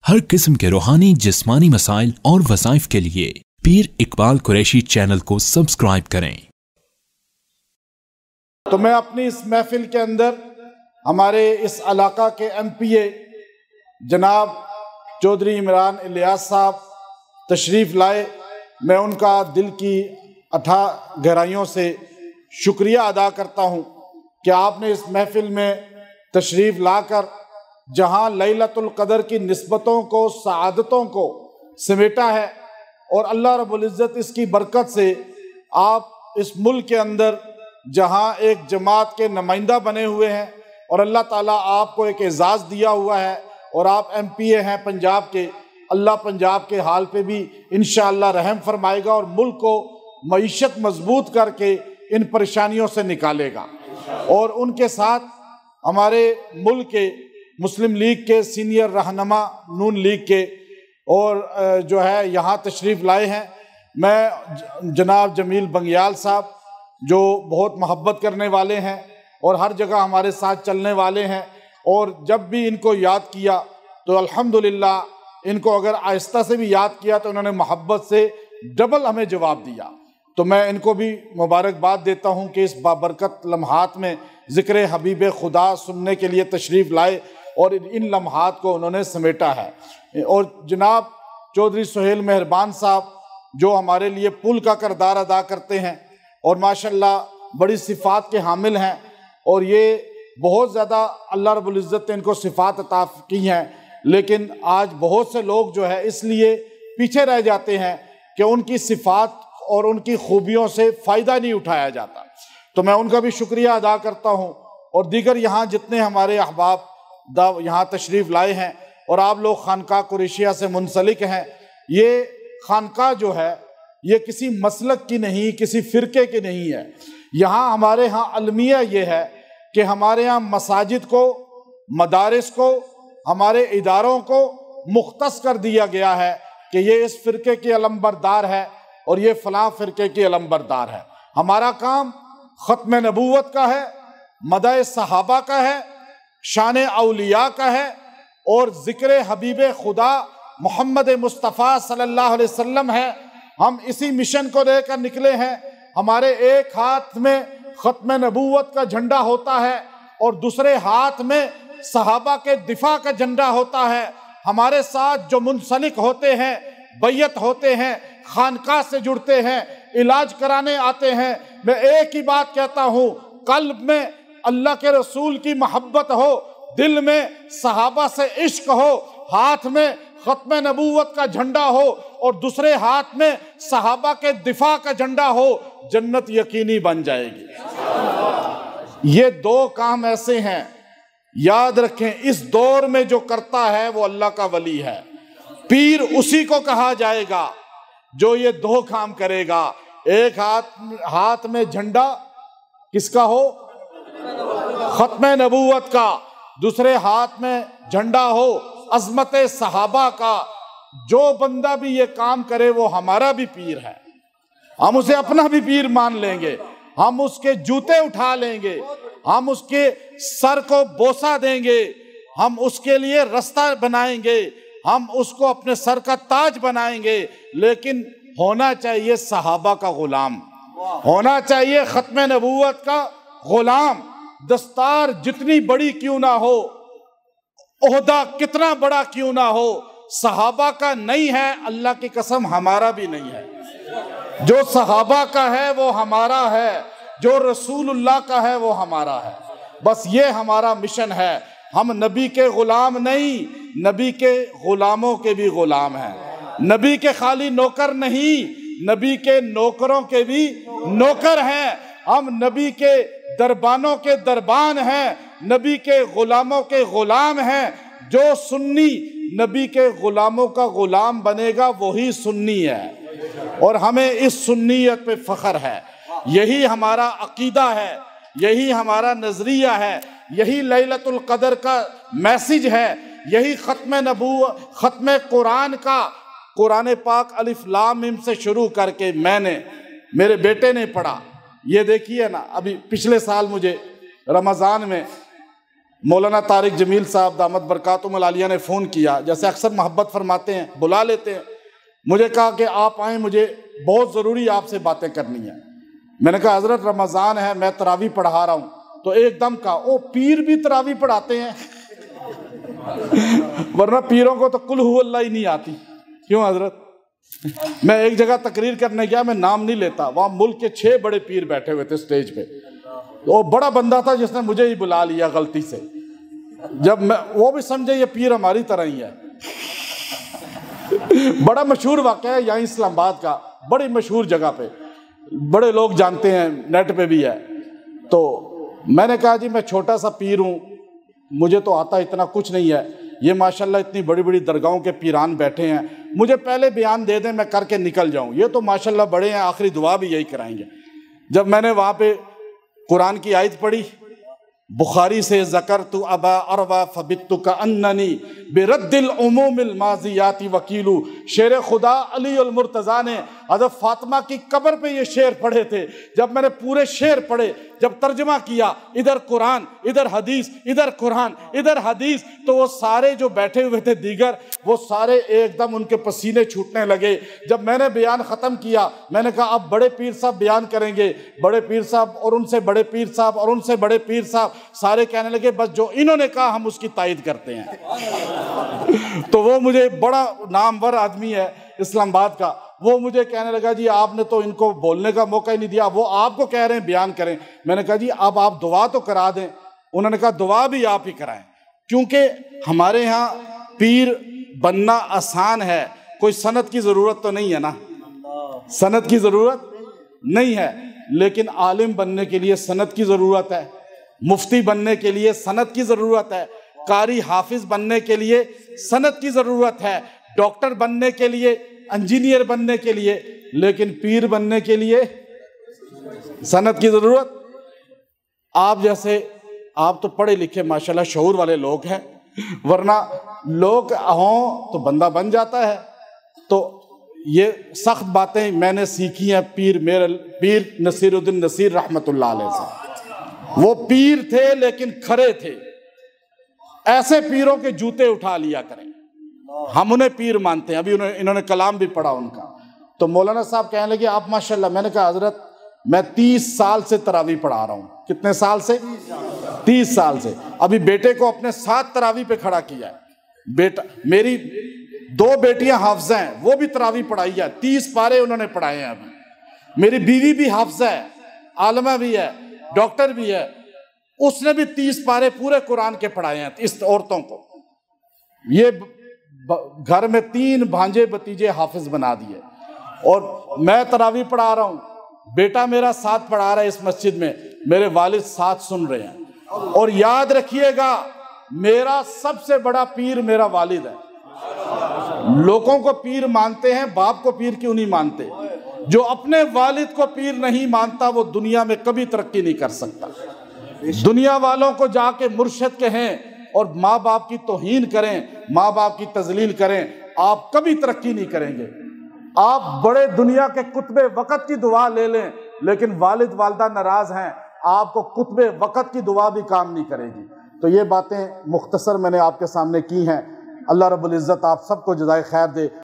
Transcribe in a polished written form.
ہر قسم کے روحانی جسمانی مسائل اور وظائف کے لیے پیر اقبال قریشی چینل کو سبسکرائب کریں۔ تو میں اپنی اس محفل کے اندر ہمارے اس علاقہ کے ایم پی اے جناب چودھری عمران الیاس صاحب تشریف لائے، میں ان کا دل کی اٹھا گہرائیوں سے شکریہ ادا کرتا ہوں کہ آپ نے اس محفل میں تشریف لا کر جہاں لیلۃ القدر کی نسبتوں کو، سعادتوں کو سمیٹا ہے، اور اللہ رب العزت اس کی برکت سے آپ اس ملک کے اندر جہاں ایک جماعت کے نمائندہ بنے ہوئے ہیں اور اللہ تعالیٰ آپ کو ایک اعزاز دیا ہوا ہے اور آپ ایم پی اے ہیں پنجاب کے، اللہ پنجاب کے حال پہ بھی انشاءاللہ رحم فرمائے گا اور ملک کو معیشت مضبوط کر کے ان پریشانیوں سے نکالے گا۔ اور ان کے ساتھ ہمارے ملک کے مسلم لیگ کے سینئر رہنما، نون لیگ کے، اور جو ہے یہاں تشریف لائے ہیں، میں جناب جمیل بنگیال صاحب جو بہت محبت کرنے والے ہیں اور ہر جگہ ہمارے ساتھ چلنے والے ہیں، اور جب بھی ان کو یاد کیا تو الحمدللہ ان کو اگر آہستہ سے بھی یاد کیا تو انہوں نے محبت سے ڈبل ہمیں جواب دیا، تو میں ان کو بھی مبارکباد دیتا ہوں کہ اس بابرکت لمحات میں ذکر حبیب خدا سننے کے لیے تشریف لائے اور ان لمحات کو انہوں نے سمیٹا ہے۔ اور جناب چودھری سہیل مہربان صاحب جو ہمارے لیے پل کا کردار ادا کرتے ہیں اور ماشاءاللہ بڑی صفات کے حامل ہیں، اور یہ بہت زیادہ اللہ رب العزت نے ان کو صفات عطا کی ہیں، لیکن آج بہت سے لوگ جو ہے اس لیے پیچھے رہ جاتے ہیں کہ ان کی صفات اور ان کی خوبیوں سے فائدہ نہیں اٹھایا جاتا، تو میں ان کا بھی شکریہ ادا کرتا ہوں۔ اور دیگر یہاں جتنے ہمارے احباب یہاں تشریف لائے ہیں اور آپ لوگ خانقاہ قریشیہ سے منسلک ہیں، یہ خانقاہ جو ہے یہ کسی مسلک کی نہیں، کسی فرقے کی نہیں ہے، یہاں ہمارے ہاں المیہ یہ ہے کہ ہمارے ہاں مساجد کو، مدارس کو، ہمارے اداروں کو مختص کر دیا گیا ہے کہ یہ اس فرقے کی علم بردار ہے اور یہ فلاں فرقے کی علم بردار ہے۔ ہمارا کام ختم نبوت کا ہے، مدح صحابہ کا ہے، شان اولیاء کا ہے، اور ذکر حبیب خدا محمد مصطفیٰ صلی اللہ علیہ وسلم ہے۔ ہم اسی مشن کو لے کر نکلے ہیں۔ ہمارے ایک ہاتھ میں ختم نبوت کا جھنڈا ہوتا ہے اور دوسرے ہاتھ میں صحابہ کے دفاع کا جھنڈا ہوتا ہے۔ ہمارے ساتھ جو منسلک ہوتے ہیں، بیعت ہوتے ہیں، خانقاہ سے جڑتے ہیں، علاج کرانے آتے ہیں، میں ایک ہی بات کہتا ہوں، قلب میں اللہ کے رسول کی محبت ہو، دل میں صحابہ سے عشق ہو، ہاتھ میں ختم نبوت کا جھنڈا ہو اور دوسرے ہاتھ میں صحابہ کے دفاع کا جھنڈا ہو، جنت یقینی بن جائے گی۔ یہ دو کام ایسے ہیں، یاد رکھیں، اس دور میں جو کرتا ہے وہ اللہ کا ولی ہے۔ پیر اسی کو کہا جائے گا جو یہ دو کام کرے گا، ایک ہاتھ میں جھنڈا کس کا ہو؟ ختم نبوت کا، دوسرے ہاتھ میں جھنڈا ہو عظمت صحابہ کا۔ جو بندہ بھی یہ کام کرے وہ ہمارا بھی پیر ہے، ہم اسے اپنا بھی پیر مان لیں گے، ہم اس کے جوتے اٹھا لیں گے، ہم اس کے سر کو بوسہ دیں گے، ہم اس کے لیے رستہ بنائیں گے، ہم اس کو اپنے سر کا تاج بنائیں گے، لیکن ہونا چاہیے صحابہ کا غلام، ہونا چاہیے ختم نبوت کا غلام۔ دستار جتنی بڑی کیوں نہ ہو، عہدہ کتنا بڑا کیوں نہ ہو، صحابہ کا نہیں ہے، اللہ کی قسم ہمارا بھی نہیں ہے۔ جو صحابہ کا ہے وہ ہمارا ہے، جو رسول اللہ کا ہے وہ ہمارا ہے۔ بس یہ ہمارا مشن ہے، ہم نبی کے غلام نہیں، نبی کے غلاموں کے بھی غلام ہیں، نبی کے خالی نوکر نہیں، نبی کے نوکروں کے بھی نوکر ہیں، ہم نبی کے دربانوں کے دربان ہیں، نبی کے غلاموں کے غلام ہیں۔ جو سنی نبی کے غلاموں کا غلام بنے گا وہی سنی ہے، اور ہمیں اس سنیت پہ فخر ہے، یہی ہمارا عقیدہ ہے، یہی ہمارا نظریہ ہے، یہی لیلۃ القدر کا میسج ہے، یہی ختم نبوت، ختم قرآن کا، قرآن پاک الف لام میم سے شروع کر کے میرے بیٹے نے پڑھا، یہ دیکھیے نا، ابھی پچھلے سال مجھے رمضان میں مولانا طارق جمیل صاحب دامت برکاتہم العالیہ نے فون کیا، جیسے اکثر محبت فرماتے ہیں، بلا لیتے ہیں، مجھے کہا کہ آپ آئیں، مجھے بہت ضروری آپ سے باتیں کرنی ہیں۔ میں نے کہا حضرت رمضان ہے، میں تراویح پڑھا رہا ہوں۔ تو ایک دم کہا او پیر بھی تراویح پڑھاتے ہیں؟ ورنہ پیروں کو تو قل ہو اللہ ہی نہیں آتی۔ کیوں حضرت؟ میں ایک جگہ تقریر کرنے گیا، میں نام نہیں لیتا، وہاں ملک کے 6 بڑے پیر بیٹھے ہوئے تھے سٹیج پہ۔ وہ بڑا بندہ تھا جس نے مجھے ہی بلا لیا غلطی سے، جب میں وہ بھی سمجھے یہ پیر ہماری طرح ہی ہے۔ بڑا مشہور واقعہ ہے یہاں اسلام آباد کا، بڑی مشہور جگہ پہ، بڑے لوگ جانتے ہیں، نیٹ پہ بھی ہے۔ تو میں نے کہا جی میں چھوٹا سا پیر ہوں، مجھے تو آتا اتنا کچھ نہیں ہے، یہ ماشاءاللہ اتنی بڑی بڑی درگاہوں کے پیران بیٹھے ہیں، مجھے پہلے بیان دے دیں میں کر کے نکل جاؤں، یہ تو ماشاءاللہ بڑے ہیں، آخری دعا بھی یہی کرائیں گے۔ جب میں نے وہاں پہ قرآن کی آیت پڑھی، بخاری سے ذکرت ابا اروا فبت کاننی برد العموم الماضیات وکیل، شعر خدا علی المرتضیٰ نے حضرت فاطمہ کی قبر پہ یہ شعر پڑھے تھے۔ جب میں نے پورے شعر پڑھے، جب ترجمہ کیا، ادھر قرآن ادھر حدیث، ادھر قرآن ادھر حدیث، تو وہ سارے جو بیٹھے ہوئے تھے دیگر، وہ سارے ایک دم ان کے پسینے چھوٹنے لگے۔ جب میں نے بیان ختم کیا، میں نے کہا اب بڑے پیر صاحب بیان کریں گے، بڑے پیر صاحب اور ان سے بڑے پیر صاحب اور ان سے بڑے پیر صاحب، سارے کہنے لگے بس جو انہوں نے کہا ہم اس کی تائید کرتے ہیں۔ تو وہ مجھے بڑا نامور آدمی ہے اسلام آباد کا، وہ مجھے کہنے لگا جی آپ نے تو ان کو بولنے کا موقع ہی نہیں دیا، وہ آپ کو کہہ رہے ہیں بیان کریں۔ میں نے کہا جی اب آپ دعا تو کرا دیں۔ انہوں نے کہا دعا بھی آپ ہی کرائیں، کیونکہ ہمارے ہاں پیر بننا آسان ہے، کوئی سند کی ضرورت تو نہیں ہے نا، سند کی ضرورت نہیں ہے، لیکن عالم بننے کے لیے سند کی ضرورت ہے، مفتی بننے کے لیے سند کی ضرورت ہے، قاری حافظ بننے کے لیے سند کی ضرورت ہے، ڈاکٹر بننے کے لیے، انجینئر بننے کے لیے، لیکن پیر بننے کے لیے سند کی ضرورت۔ آپ جیسے، آپ تو پڑھے لکھے ماشاءاللہ شعور والے لوگ ہیں، ورنہ لوگ ہوں تو بندہ بن جاتا ہے۔ تو یہ سخت باتیں میں نے سیکھی ہیں پیر نصیر الدین نصیر رحمت اللہ علیہ سے۔ وہ پیر تھے لیکن کھرے تھے، ایسے پیروں کے جوتے اٹھا لیا کریں، ہم انہیں پیر مانتے ہیں۔ ابھی انہوں نے کلام بھی پڑھا ان کا، تو مولانا صاحب کہنے لگے آپ ماشاءاللہ۔ میں نے کہا حضرت میں 30 سال سے تراویح پڑھا رہا ہوں۔ کتنے سال سے؟ 30 سال سے۔ ابھی بیٹے کو اپنے ساتھ تراویح پہ کھڑا کیا ہے۔ بیٹا، میری 2 بیٹیاں حافظہ ہیں، وہ بھی تراویح پڑھائی ہے، 30 پارے انہوں نے پڑھائے ہیں ابھی۔ میری بیوی بھی حافظہ ہے، عالمہ بھی ہے، ڈاکٹر بھی ہے، اس نے بھی 30 پارے پورے قرآن کے پڑھائے ہیں اس عورتوں کو۔ یہ گھر میں 3 بھانجے بتیجے حافظ بنا دیے، اور میں تراویح پڑھا رہا ہوں، بیٹا میرا ساتھ پڑھا رہا ہے اس مسجد میں، میرے والد ساتھ سن رہے ہیں۔ اور یاد رکھیے گا میرا سب سے بڑا پیر میرا والد ہے۔ لوگوں کو پیر مانتے ہیں، باپ کو پیر کیوں نہیں مانتے؟ جو اپنے والد کو پیر نہیں مانتا وہ دنیا میں کبھی ترقی نہیں کر سکتا۔ دنیا والوں کو جا کے مرشد کہیں اور ماں باپ کی توہین کریں، ماں باپ کی تذلیل کریں، آپ کبھی ترقی نہیں کریں گے۔ آپ بڑے دنیا کے قطب وقت کی دعا لے لیں، لیکن والد والدہ ناراض ہیں، آپ کو قطب وقت کی دعا بھی کام نہیں کرے گی۔ تو یہ باتیں مختصر میں نے آپ کے سامنے کی ہیں۔ اللہ رب العزت آپ سب کو جزائے خیر دے۔